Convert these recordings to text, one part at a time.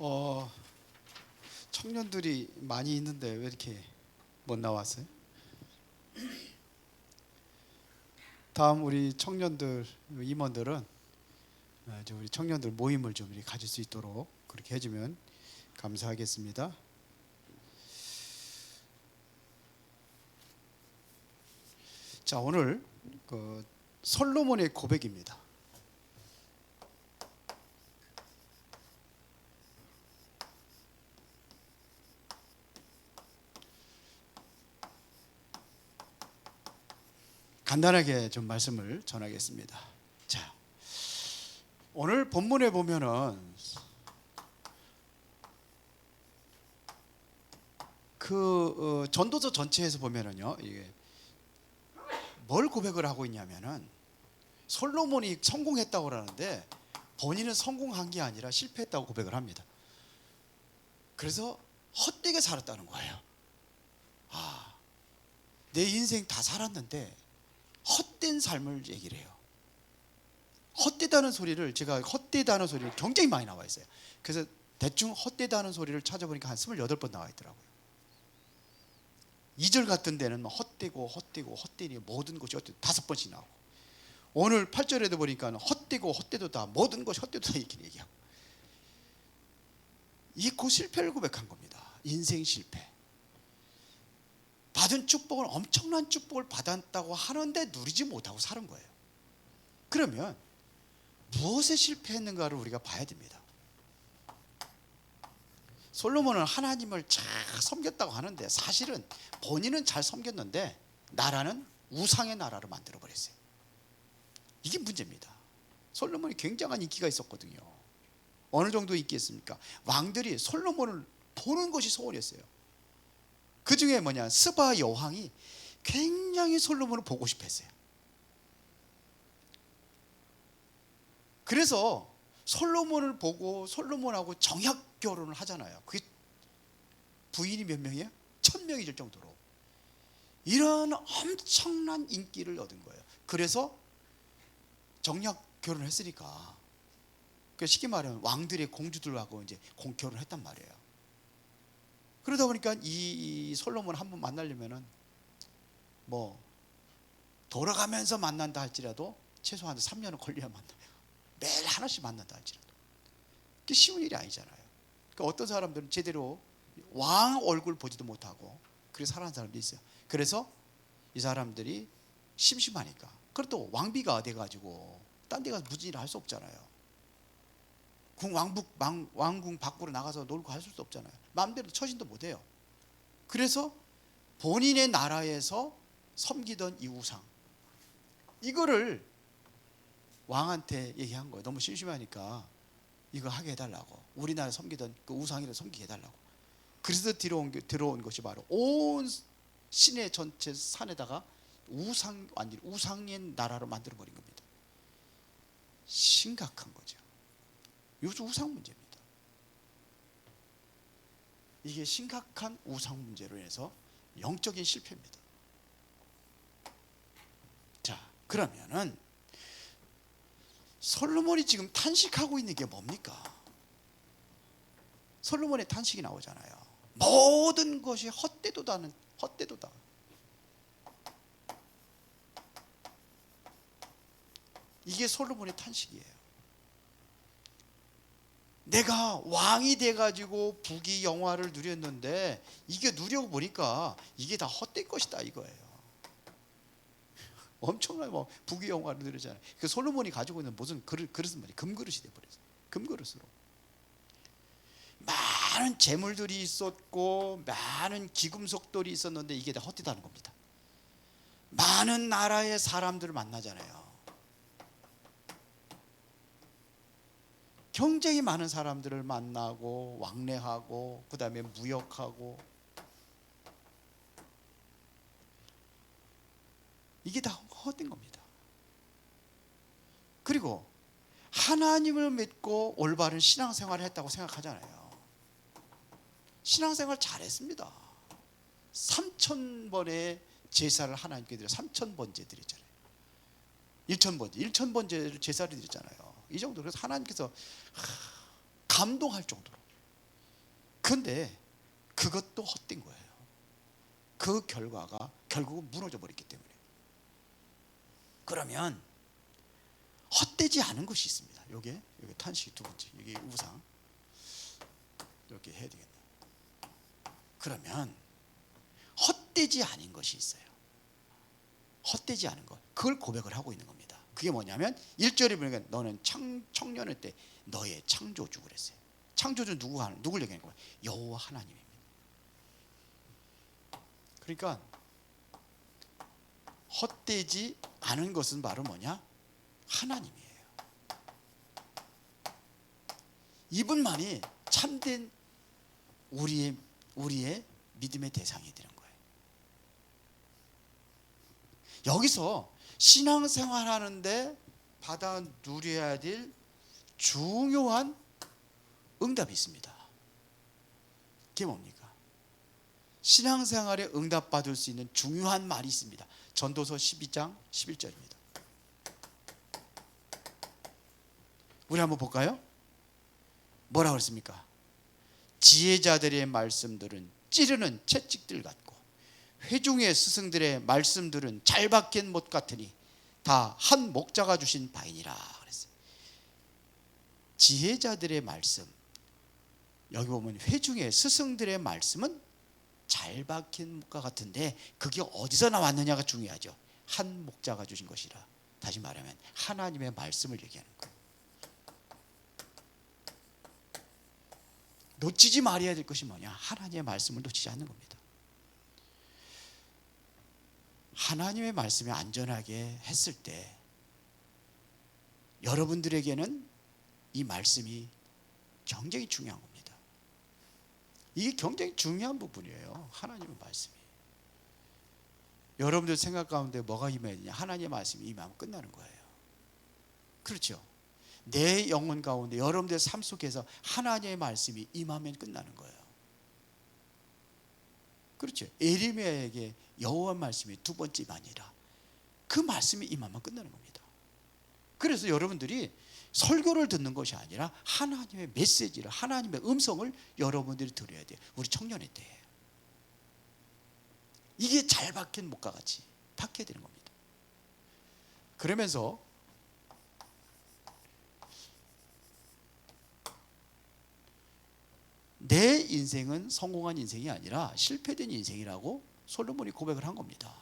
어, 청년들이 많이 있는데 왜 이렇게 못 나왔어요? 다음 우리 청년들 임원들은 이제 우리 청년들 모임을 좀 이렇게 가질 수 있도록 그렇게 해주면 감사하겠습니다. 자, 오늘 그 솔로몬의 고백입니다. 간단하게 좀 말씀을 전하겠습니다. 자, 오늘 본문에 보면은 전도서 전체에서 보면은요, 이게 뭘 고백을 하고 있냐면은 솔로몬이 성공했다고 그러는데 본인은 성공한 게 아니라 실패했다고 고백을 합니다. 그래서 헛되게 살았다는 거예요. 내 인생 다 살았는데 헛된 삶을 얘기를 해요. 헛되다는 소리를 제가 헛되다는 소리를 굉장히 많이 나와 있어요. 그래서 대충 헛되다는 소리를 찾아보니까 한 28번 나와 있더라고요. 2절 같은 데는 헛되고 헛되고 헛되니 모든 것이 헛되고 5번씩 나오고, 오늘 8절에도 보니까 헛되고 헛되도다 모든 것이 헛되도다 이렇게 얘기하고, 이게 그 실패를 고백한 겁니다. 인생 실패. 받은 축복은 엄청난 축복을 받았다고 하는데 누리지 못하고 사는 거예요. 그러면 무엇에 실패했는가를 우리가 봐야 됩니다. 솔로몬은 하나님을 잘 섬겼다고 하는데 사실은 본인은 잘 섬겼는데 나라는 우상의 나라로 만들어 버렸어요. 이게 문제입니다. 솔로몬이 굉장한 인기가 있었거든요. 어느 정도 인기 있습니까? 왕들이 솔로몬을 보는 것이 소원이었어요. 그 중에 뭐냐, 스바 여왕이 굉장히 솔로몬을 보고 싶어 했어요. 그래서 솔로몬을 보고 솔로몬하고 정약 결혼을 하잖아요. 그게 부인이 몇 명이에요? 1000명이 될 정도로 이런 엄청난 인기를 얻은 거예요. 그래서 정약 결혼을 했으니까, 쉽게 말하면 왕들의 공주들하고 이제 공결을 했단 말이에요. 그러다 보니까 이 솔로몬 한번 만나려면은 뭐 돌아가면서 만난다 할지라도 최소한 3년은 걸려야 만나요. 매일 하나씩 만난다 할지라도 그게 쉬운 일이 아니잖아요. 그러니까 어떤 사람들은 제대로 왕 얼굴 보지도 못하고 그렇게 살아가는 사람도 있어요. 그래서 이 사람들이 심심하니까, 그래도 왕비가 돼가지고 딴 데 가서 무슨 일을 할 수 없잖아요. 왕궁 밖으로 나가서 놀고 할 수도 없잖아요. 마음대로 처신도 못해요. 그래서 본인의 나라에서 섬기던 이 우상, 이거를 왕한테 얘기한 거예요. 너무 심심하니까 이거 하게 해달라고, 우리나라에 섬기던 그 우상이를 섬기게 해달라고. 그래서 들어온 것이 바로 온 시내 전체 산에다가 완전히 우상의 나라로 만들어버린 겁니다. 심각한 거죠. 요즘 우상 문제입니다. 이게 심각한 우상 문제로 인해서 영적인 실패입니다. 자, 그러면은 솔로몬이 지금 탄식하고 있는 게 뭡니까? 솔로몬의 탄식이 나오잖아요. 모든 것이 헛되도다는 헛되도다. 이게 솔로몬의 탄식이에요. 내가 왕이 돼가지고 부귀 영화를 누렸는데 이게 누려고 보니까 이게 다 헛된 것이다 이거예요. 엄청나게 뭐 부귀 영화를 누렸잖아요. 그 솔로몬이 가지고 있는 무슨 그릇은 말이에요. 금그릇이 돼버렸어요. 금그릇으로 많은 재물들이 있었고 많은 기금속들이 있었는데 이게 다 헛되다는 겁니다. 많은 나라의 사람들을 만나잖아요. 굉장히 많은 사람들을 만나고 왕래하고 그 다음에 무역하고, 이게 다 헛된 겁니다. 그리고 하나님을 믿고 올바른 신앙생활을 했다고 생각하잖아요. 신앙생활 잘했습니다. 3000번의 제사를 하나님께 드려 3000번째 드렸잖아요. 1000번째를 제사를 드렸잖아요. 이 정도. 그래서 하나님께서 감동할 정도로 그런데 그것도 헛된 거예요. 그 결과가 결국은 무너져 버렸기 때문에. 그러면 헛되지 않은 것이 있습니다. 여기 탄식 두 번째, 여기 우상 이렇게 해야 되겠네. 그러면 헛되지 않은 것이 있어요. 헛되지 않은 것, 그걸 고백을 하고 있는 겁니다. 그게 뭐냐면 1절에 보니까 너는 청년일 때 너의 창조주 그랬어요. 창조주 누굴 얘기하는 거예요? 여호와 하나님입니다. 그러니까 헛되지 않은 것은 바로 뭐냐? 하나님이에요. 이분만이 참된 우리의 믿음의 대상이 되는 거예요. 여기서 신앙생활 하는데 받아 누려야 될 중요한 응답이 있습니다. 그게 뭡니까? 신앙생활에 응답받을 수 있는 중요한 말이 있습니다. 전도서 12장 11절입니다. 우리 한번 볼까요? 뭐라고 그랬습니까? 지혜자들의 말씀들은 찌르는 채찍들 같고 회중의 스승들의 말씀들은 잘 박힌 못 같으니 다 한 목자가 주신 바이니라 그랬어요. 지혜자들의 말씀, 여기 보면 회중의 스승들의 말씀은 잘 박힌 목과 같은데 그게 어디서 나왔느냐가 중요하죠. 한 목자가 주신 것이라. 다시 말하면 하나님의 말씀을 얘기하는 거예요. 놓치지 말아야 될 것이 뭐냐? 하나님의 말씀을 놓치지 않는 겁니다. 하나님의 말씀에 안전하게 했을 때 여러분들에게는 이 말씀이 굉장히 중요한 겁니다. 이게 굉장히 중요한 부분이에요. 하나님의 말씀이. 여러분들 생각 가운데 뭐가 임해야 되냐? 하나님의 말씀이 임하면 끝나는 거예요. 그렇죠? 내 영혼 가운데 여러분들 삶 속에서 하나님의 말씀이 임하면 끝나는 거예요. 그렇죠? 에레미야에게 여호와 말씀이 두 번째가 아니라 그 말씀이 임하면 끝나는 겁니다. 그래서 여러분들이 설교를 듣는 것이 아니라 하나님의 메시지를, 하나님의 음성을 여러분들이 들어야 돼요. 우리 청년의 때에 이게 잘 박힌 목과 같이 박혀야 되는 겁니다. 그러면서 내 인생은 성공한 인생이 아니라 실패된 인생이라고 솔로몬이 고백을 한 겁니다.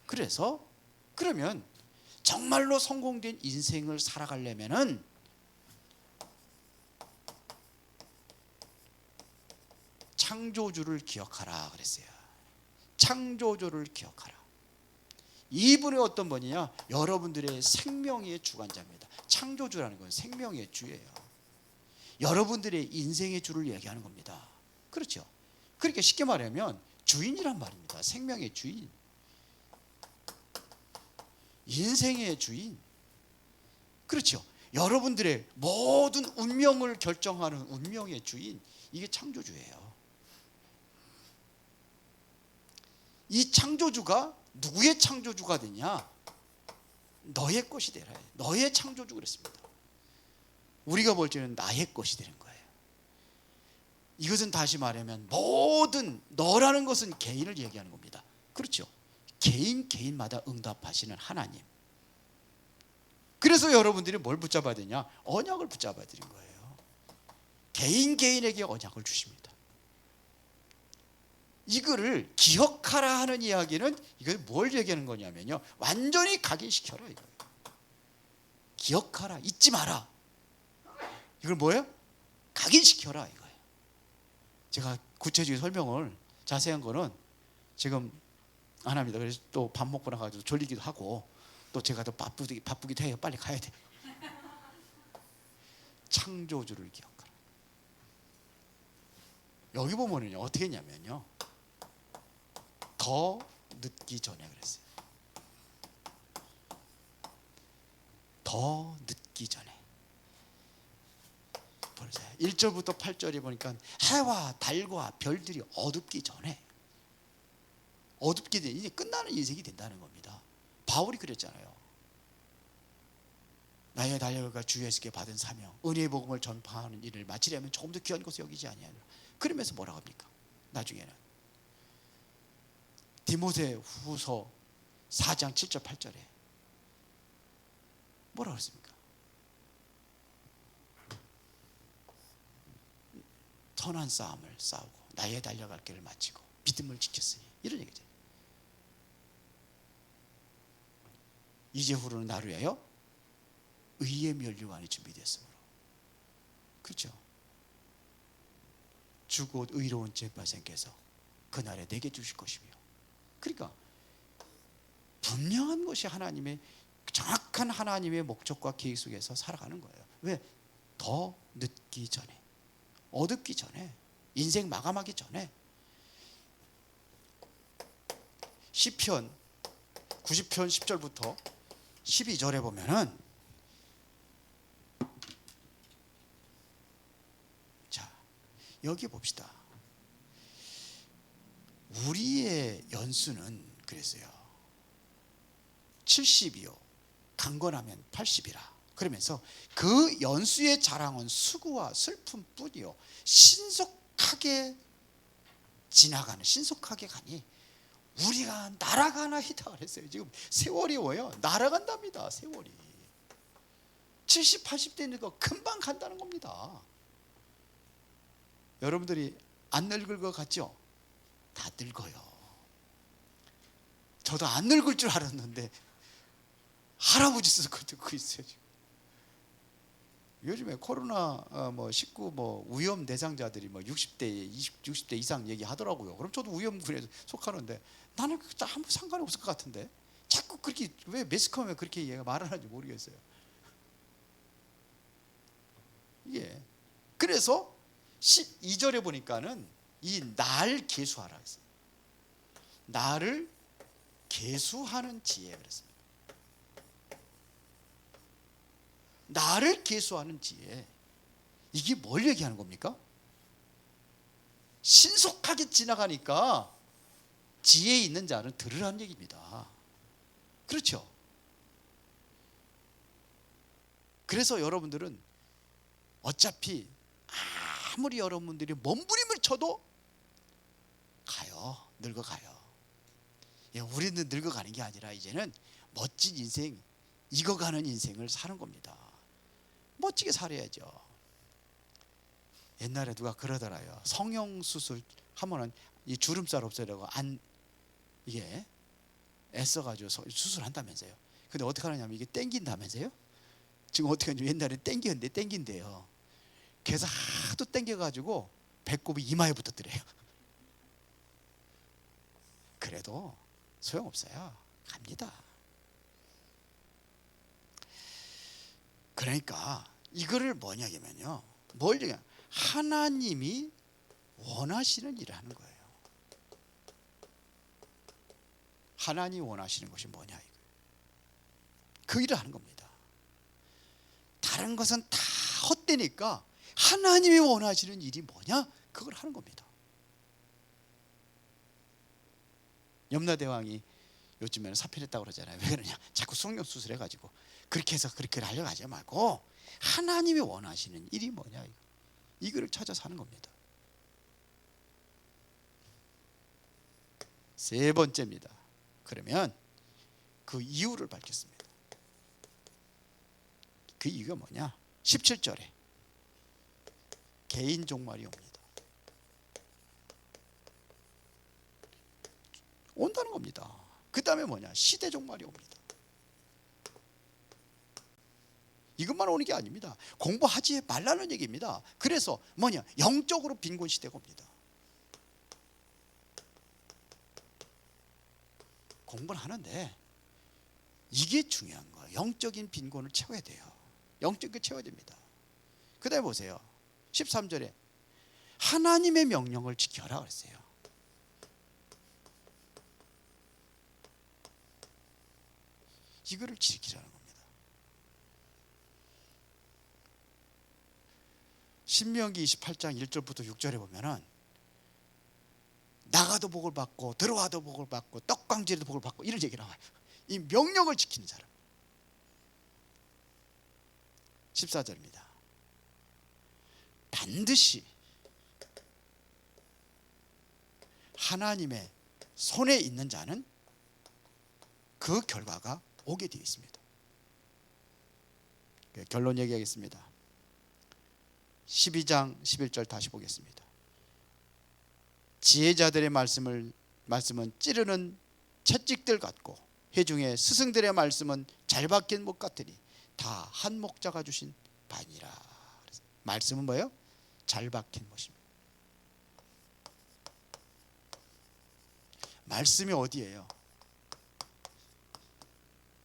그래서 그러면 정말로 성공된 인생을 살아가려면은 창조주를 기억하라 그랬어요. 창조주를 기억하라. 이분이 어떤 분이냐? 여러분들의 생명의 주관자입니다. 창조주라는 건 생명의 주예요. 여러분들의 인생의 주를 얘기하는 겁니다. 그렇죠? 그러니까 쉽게 말하면 주인이란 말입니다. 생명의 주인, 인생의 주인. 그렇죠? 여러분들의 모든 운명을 결정하는 운명의 주인, 이게 창조주예요. 이 창조주가 누구의 창조주가 되냐? 너의 것이 되라. 너의 창조주 그랬습니다. 우리가 볼 때는 나의 것이 되는 거예요. 이것은 다시 말하면 모든 너라는 것은 개인을 얘기하는 겁니다. 그렇죠? 개인마다 응답하시는 하나님. 그래서 여러분들이 뭘 붙잡아야 되냐? 언약을 붙잡아야 되는 거예요. 개인에게 언약을 주십니다. 이거를 기억하라 하는 이야기는 이걸 뭘 얘기하는 거냐면요, 완전히 각인시켜라 이거예요. 기억하라, 잊지 마라. 이걸 뭐예요? 각인시켜라 이거예요. 제가 구체적인 설명을 자세한 거는 지금 안 합니다. 그래서 또 밥 먹고 나가지고 졸리기도 하고 또 제가 더 바쁘기도 해요. 빨리 가야 돼. 창조주를 기억하라. 여기 보면은요, 어떻게 했냐면요, 더 늦기 전에 그랬어요. 더 늦기 전에. 1절부터 8절에 보니까 해와 달과 별들이 어둡기 전에, 어둡게 돼 이제 끝나는 인생이 된다는 겁니다. 바울이 그랬잖아요. 나의 달려가 주 예수께 받은 사명, 은혜의 복음을 전파하는 일을 마치려면 조금 더 귀한 것을 여기지 아니하노라. 그러면서 뭐라고 합니까? 나중에는 디모데후서 4장 7절 8절에 뭐라고 했습니까? 선한 싸움을 싸우고 나의 달려갈 길을 마치고 믿음을 지켰으니, 이런 얘기죠. 이제후로는 나를 위하여 의의 면류관이 준비되었으므로. 그렇죠? 주 곧 의로운 재판장께서 그날에 내게 주실 것이며. 그러니까 분명한 것이 하나님의, 정확한 하나님의 목적과 계획 속에서 살아가는 거예요. 왜? 더 늦기 전에, 어둡기 전에, 인생 마감하기 전에. 시편 90편 10절부터 12절에 보면은, 자, 여기 봅시다. 우리의 연수는 그랬어요. 70이요 강건하면 80이라. 그러면서 그 연수의 자랑은 수고와 슬픔뿐이요 신속하게 지나가는, 신속하게 가니 우리가 날아가나이다 그랬어요. 지금 세월이 뭐예요? 날아간답니다. 세월이 70, 80대니까 금방 간다는 겁니다. 여러분들이 안 늙을 것 같죠? 다 늙어요. 저도 안 늙을 줄 알았는데 할아버지 쓰고 듣고 있어요. 지금 요즘에 코로나 19 위험 대상자들이 60대 이상 얘기하더라고요. 그럼 저도 위험군에 속하는데 나는 아무 상관이 없을 것 같은데 자꾸 그렇게 왜 매스컴에 그렇게 얘가 말을 하는지 모르겠어요. 이게 그래서 12절에 보니까는 이 날 계수하라 했어요. 나를 계수하는 지혜 그랬습니다. 나를 계수하는 지혜, 이게 뭘 얘기하는 겁니까? 신속하게 지나가니까 지혜 있는 자는 들으라는 얘기입니다. 그렇죠? 그래서 여러분들은 어차피 아무리 여러분들이 몸부림을 쳐도 가요. 늙어가요. 우리는 늙어가는 게 아니라 이제는 멋진 인생, 익어가는 인생을 사는 겁니다. 멋지게 살아야죠. 옛날에 누가 그러더라요. 성형수술 하면은 이 주름살 없애려고 이게 애써가지고 수술한다면서요. 근데 어떻게 하느냐면 이게 땡긴다면서요. 지금 어떻게 하냐면 옛날에 땡긴대요. 그래서 하도 땡겨가지고 배꼽이 이마에 붙었더래요. 그래도 소용없어요. 갑니다. 그러니까 이거를 뭐냐면요, 뭘 얘기하냐, 하나님이 원하시는 일을 하는 거예요. 하나님이 원하시는 것이 뭐냐, 이거. 그 일을 하는 겁니다. 다른 것은 다 헛되니까 하나님이 원하시는 일이 뭐냐, 그걸 하는 겁니다. 염라대왕이 요즘에는 사표냈다고 그러잖아요. 왜 그러냐, 자꾸 성형수술 해가지고. 그렇게 해서 그렇게 하려고 하지 말고 하나님이 원하시는 일이 뭐냐, 이거를 찾아서 하는 겁니다. 세 번째입니다. 그러면 그 이유를 밝혔습니다. 그 이유가 뭐냐, 17절에 개인 종말이 옵니다. 온다는 겁니다. 그 다음에 뭐냐, 시대 종말이 옵니다. 이것만 오는 게 아닙니다. 공부하지 말라는 얘기입니다. 그래서 뭐냐, 영적으로 빈곤 시대가 옵니다. 공부를 하는데 이게 중요한 거예요. 영적인 빈곤을 채워야 돼요. 영적인 채워야 됩니다. 그 다음에 보세요. 13절에 하나님의 명령을 지켜라 그랬어요. 이거를 지키라는 겁니다. 신명기 28장 1절부터 6절에 보면은 나가도 복을 받고 들어와도 복을 받고 떡광질에도 복을 받고 이런 얘기 나와요. 이 명령을 지키는 사람. 14절입니다. 반드시 하나님의 손에 있는 자는 그 결과가 오게 되어 있습니다. 결론 얘기하겠습니다. 12장 11절 다시 보겠습니다. 지혜자들의 말씀은 찌르는 채찍들 같고 회중의 스승들의 말씀은 잘 박힌 목 같으니 다 한 목자가 주신 바니라. 말씀은 뭐예요? 잘 박힌 못입니다. 말씀이 어디예요?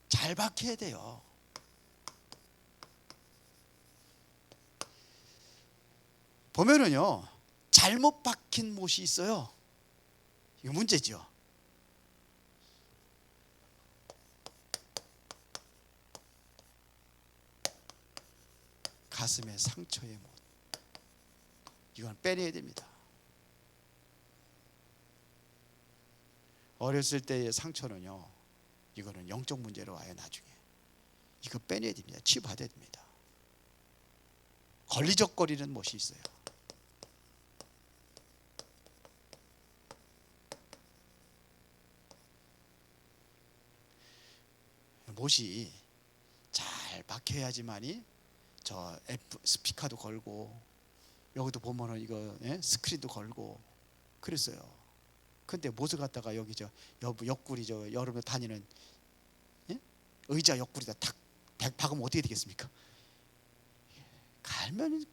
잘 박혀야 돼요. 보면은요, 잘못 박힌 못이 있어요. 이거 문제죠. 가슴에 상처의 못, 이건 빼내야 됩니다. 어렸을 때의 상처는요, 이거는 영적 문제로 와요. 나중에 이거 빼내야 됩니다. 치유받아야 됩니다. 걸리적거리는 못이 있어요. 못이 잘 박혀야지만이 저 스피커도 걸고 여기도 보면은 이거 스크린도 걸고 그랬어요. 근데 못을 갖다가 여기 저 옆구리 저 여름에 다니는 의자 옆구리다 탁 박으면 어떻게 되겠습니까? 갈면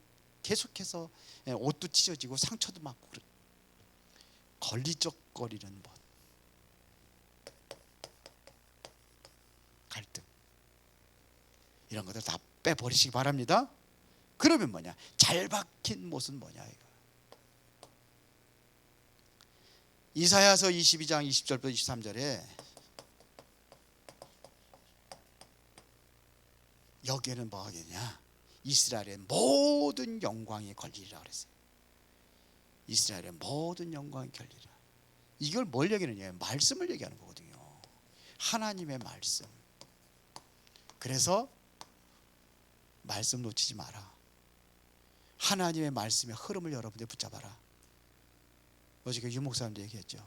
계속해서 옷도 찢어지고 상처도 맞고 걸리적거리는 못, 갈등, 이런 것들 다 빼버리시기 바랍니다. 그러면 뭐냐? 잘 박힌 못은 뭐냐 이거. 이사야서 22장 20절부터 23절에 여기에는 뭐 하겠냐? 이스라엘의 모든 영광이 걸리리라 그랬어요. 이스라엘의 모든 영광이 걸리리라. 이걸 뭘 얘기하느냐? 말씀을 얘기하는 거거든요. 하나님의 말씀. 그래서 말씀 놓치지 마라. 하나님의 말씀의 흐름을 여러분들 붙잡아라. 어저께 유목사님도 얘기했죠.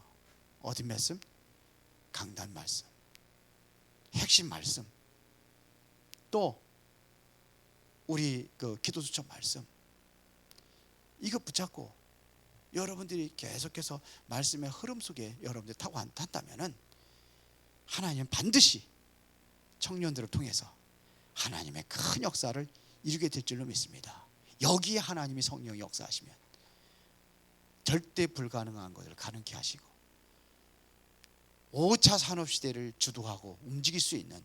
어디 말씀? 강단 말씀, 핵심 말씀, 또 우리 그 기도수첩 말씀, 이거 붙잡고 여러분들이 계속해서 말씀의 흐름 속에 여러분들 타고 한다면은 하나님은 반드시 청년들을 통해서 하나님의 큰 역사를 이루게 될 줄로 믿습니다. 여기에 하나님이 성령이 역사하시면 절대 불가능한 것을 가능케 하시고 5차 산업시대를 주도하고 움직일 수 있는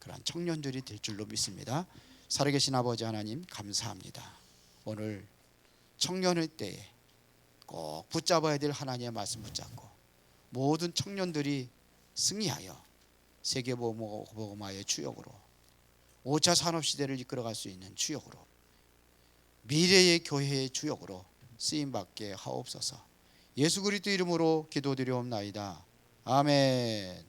그러한 청년들이 될 줄로 믿습니다. 살아계신 아버지 하나님 감사합니다. 오늘 청년의 때에 꼭 붙잡아야 될 하나님의 말씀 붙잡고 모든 청년들이 승리하여 세계복음화의 주역으로 5차 산업시대를 이끌어갈 수 있는 주역으로 미래의 교회의 주역으로 쓰임받게 하옵소서. 예수 그리스도 이름으로 기도드리옵나이다. 아멘.